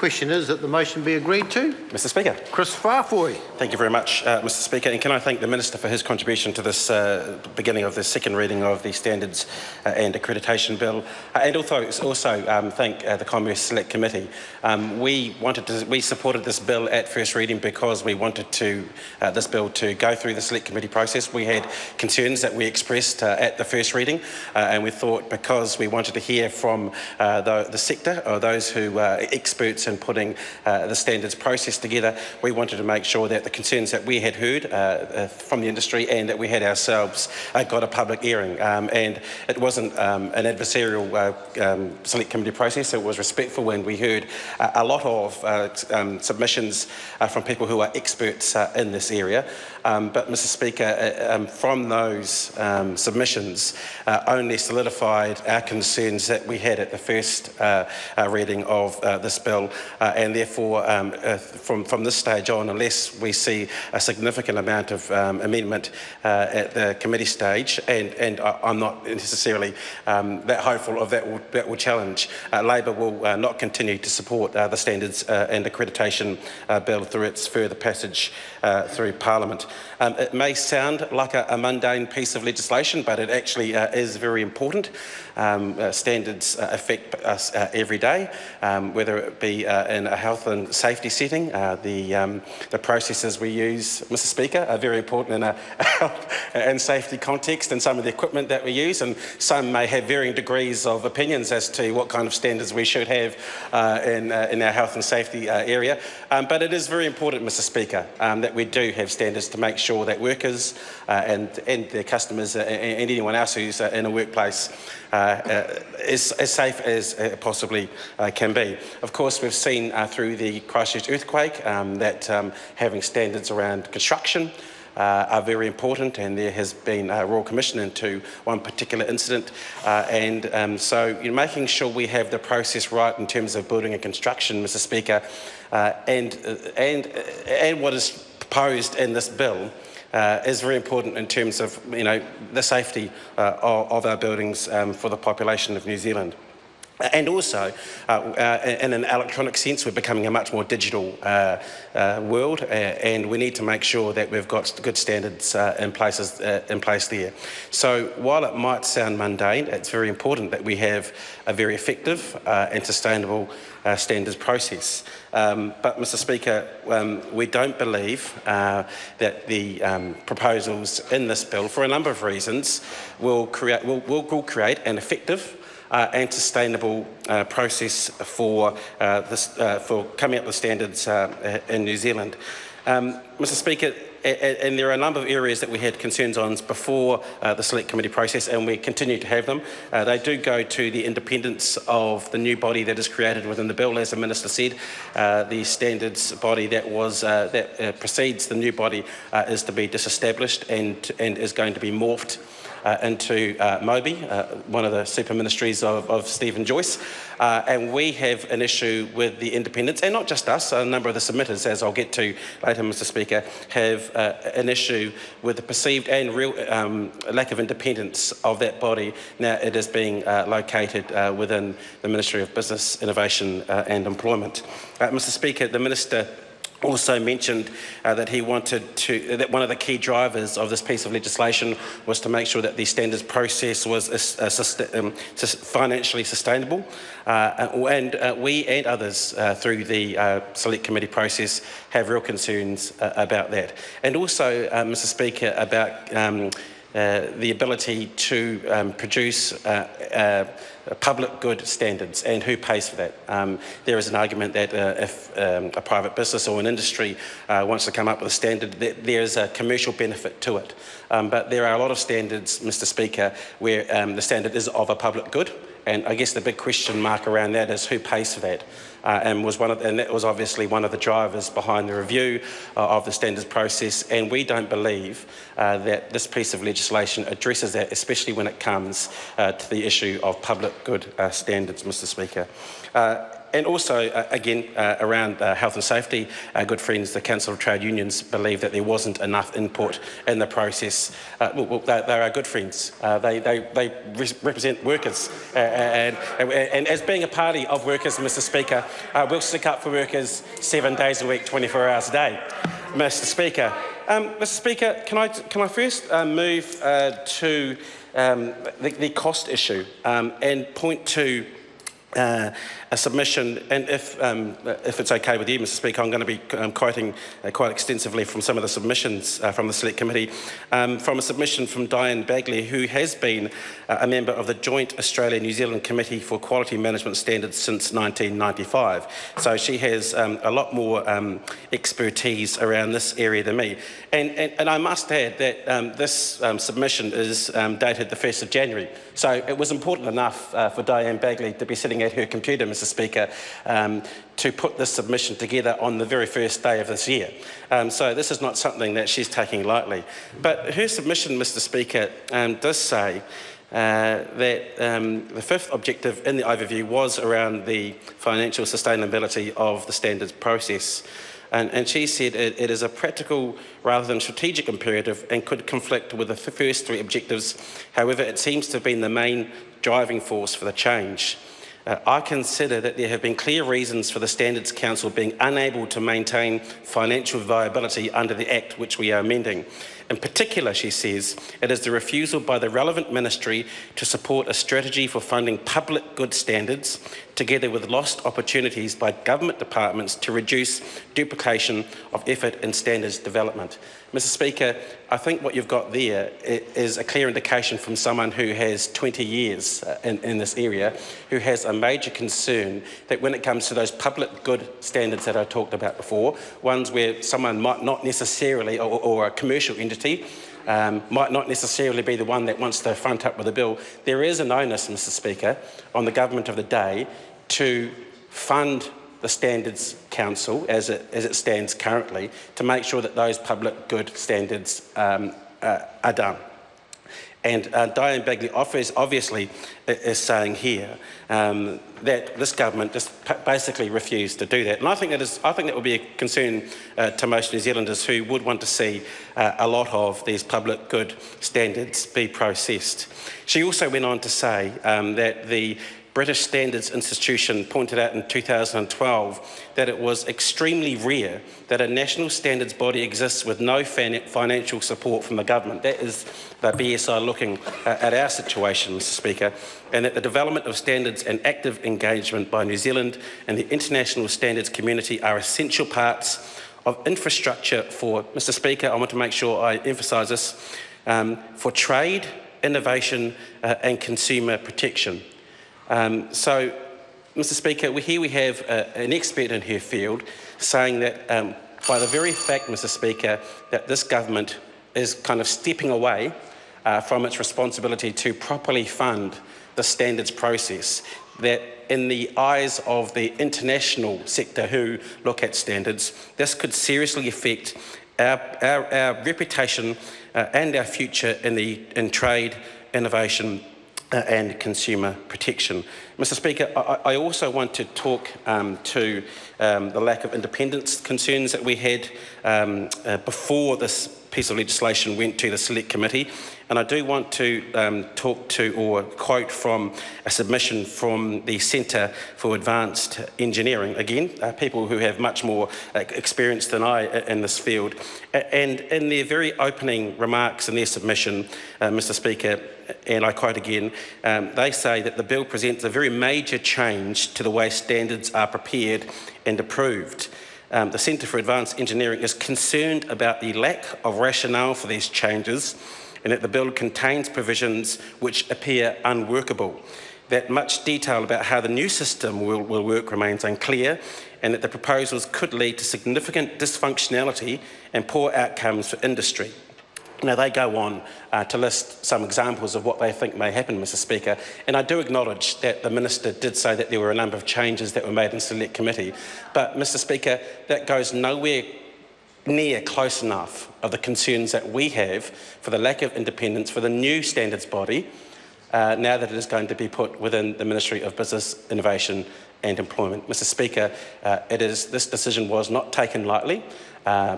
question is that the motion be agreed to. Mr Speaker. Chris Farfoy. Thank you very much, Mr Speaker, and can I thank the Minister for his contribution to this beginning of the second reading of the Standards and Accreditation Bill, and also thank the Commerce Select Committee. We supported this bill at first reading because we wanted this bill to go through the Select Committee process. We had concerns that we expressed at the first reading, and we thought because we wanted to hear from the sector, or those who are experts in putting the standards process together, we wanted to make sure that the concerns that we had heard from the industry and that we had ourselves got a public hearing. And it wasn't an adversarial Select Committee process. It was respectful, and we heard a lot of submissions from people who are experts in this area. But Mr Speaker, from those submissions only solidified our concerns that we had at the first reading of this bill, and therefore from this stage on, unless we see a significant amount of amendment at the committee stage, and I'm not necessarily that hopeful of that will challenge, Labor will not continue to support the Standards and Accreditation Bill through its further passage through Parliament. It may sound like a mundane piece of legislation, but it actually is very important. Standards affect us every day, whether it be in a health and safety setting. The processes we use, Mr Speaker, are very important in a health and safety context, and some of the equipment that we use, and some may have varying degrees of opinions as to what kind of standards we should have in our health and safety area. But it is very important, Mr Speaker, that we do have standards to make sure that workers and their customers and anyone else who's in a workplace is as safe as it possibly can be. Of course, we've seen through the Christchurch earthquake that having standards around construction are very important, and there has been a Royal Commission into one particular incident, so making sure we have the process right in terms of building and construction, Mr Speaker, and what is proposed in this bill is very important in terms of the safety of our buildings for the population of New Zealand. And also, in an electronic sense, we're becoming a much more digital world, and we need to make sure that we've got good standards in place there. So while it might sound mundane, it's very important that we have a very effective and sustainable standards process. But Mr Speaker, we don't believe that the proposals in this bill, for a number of reasons, will create an effective and sustainable process for coming up with standards in New Zealand. Mr Speaker, and there are a number of areas that we had concerns on before the Select Committee process, and we continue to have them. They do go to the independence of the new body that is created within the bill. As the Minister said, the standards body that precedes the new body is to be disestablished and is going to be morphed into MOBI, one of the super ministries of Stephen Joyce. And we have an issue with the independence, and not just us, a number of the submitters, as I'll get to later, Mr Speaker, have an issue with the perceived and real lack of independence of that body. Now it is being located within the Ministry of Business, Innovation and Employment. Mr Speaker, the Minister also mentioned that that one of the key drivers of this piece of legislation was to make sure that the standards process was financially sustainable, and we and others through the Select Committee process have real concerns about that. And also, Mr Speaker, about the ability to produce public good standards and who pays for that. There is an argument that if a private business or an industry wants to come up with a standard, there is a commercial benefit to it. But there are a lot of standards, Mr Speaker, where the standard is of a public good, and I guess the big question mark around that is who pays for that. And that was obviously one of the drivers behind the review of the standards process, and we don't believe that this piece of legislation addresses that, especially when it comes to the issue of public good standards, Mr Speaker. And also, again, around health and safety, our good friends, the Council of Trade Unions, believe that there wasn't enough input in the process. They're our good friends. They represent workers. And as being a party of workers, Mr Speaker, we'll stick up for workers 7 days a week, 24 hours a day. Mr Speaker, can I first move to the cost issue and point to a submission, and if it's okay with you, Mr Speaker, I'm going to be quoting quite extensively from some of the submissions from the Select Committee, from a submission from Diane Bagley, who has been a member of the Joint Australia-New Zealand Committee for Quality Management Standards since 1995. So she has a lot more expertise around this area than me. And I must add that this submission is dated the 1st of January. So it was important enough for Diane Bagley to be sitting at her computer, Mr Speaker, to put this submission together on the very first day of this year. So this is not something that she's taking lightly. But her submission, Mr Speaker, does say that the fifth objective in the overview was around the financial sustainability of the standards process. And she said it is a practical rather than strategic imperative and could conflict with the first three objectives. However, it seems to have been the main driving force for the change. I consider that there have been clear reasons for the Standards Council being unable to maintain financial viability under the Act which we are amending. In particular, she says, it is the refusal by the relevant ministry to support a strategy for funding public good standards, together with lost opportunities by government departments to reduce duplication of effort in standards development. Mr Speaker, I think what you've got there is a clear indication from someone who has 20 years in this area, who has a major concern that when it comes to those public good standards that I talked about before, ones where someone might not necessarily, or a commercial entity, might not necessarily be the one that wants to front up with a bill, there is an onus, Mr Speaker, on the government of the day to fund the Standards Council, as it stands currently, to make sure that those public good standards are done. And Diane Bagley obviously is saying here that this government just basically refused to do that. And I think that would be a concern to most New Zealanders who would want to see a lot of these public good standards be processed. She also went on to say that the British Standards Institution pointed out in 2012 that it was extremely rare that a national standards body exists with no financial support from the government. That is the BSI looking at our situation, Mr Speaker, and that the development of standards and active engagement by New Zealand and the international standards community are essential parts of infrastructure for, Mr Speaker, I want to make sure I emphasise this, for trade, innovation and consumer protection. So, Mr Speaker, here we have an expert in her field saying that by the very fact, Mr Speaker, that this government is kind of stepping away from its responsibility to properly fund the standards process, that in the eyes of the international sector who look at standards, this could seriously affect our reputation and our future in trade, innovation and consumer protection. Mr Speaker, I also want to talk to the lack of independence concerns that we had before this piece of legislation went to the Select Committee. And I do want to talk to or quote from a submission from the Centre for Advanced Engineering, again, people who have much more experience than I in this field. And in their very opening remarks in their submission, Mr Speaker, and I quote again, they say that the bill presents a very major change to the way standards are prepared and approved. The Centre for Advanced Engineering is concerned about the lack of rationale for these changes and that the bill contains provisions which appear unworkable, that much detail about how the new system will work remains unclear, and that the proposals could lead to significant dysfunctionality and poor outcomes for industry. Now, they go on to list some examples of what they think may happen, Mr Speaker, and I do acknowledge that the Minister did say that there were a number of changes that were made in Select Committee, but, Mr Speaker, that goes nowhere near close enough of the concerns that we have for the lack of independence for the new standards body now that it is going to be put within the Ministry of Business, Innovation and employment. Mr Speaker, this decision was not taken lightly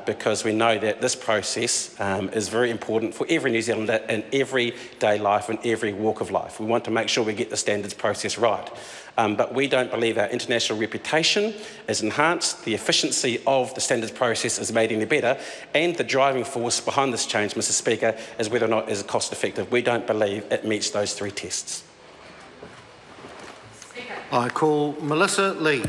because we know that this process is very important for every New Zealander in everyday life and every walk of life. We want to make sure we get the standards process right. But we don't believe our international reputation is enhanced, the efficiency of the standards process is made any better, and the driving force behind this change, Mr Speaker, is whether or not it is cost effective. We don't believe it meets those three tests. I call Melissa Lee.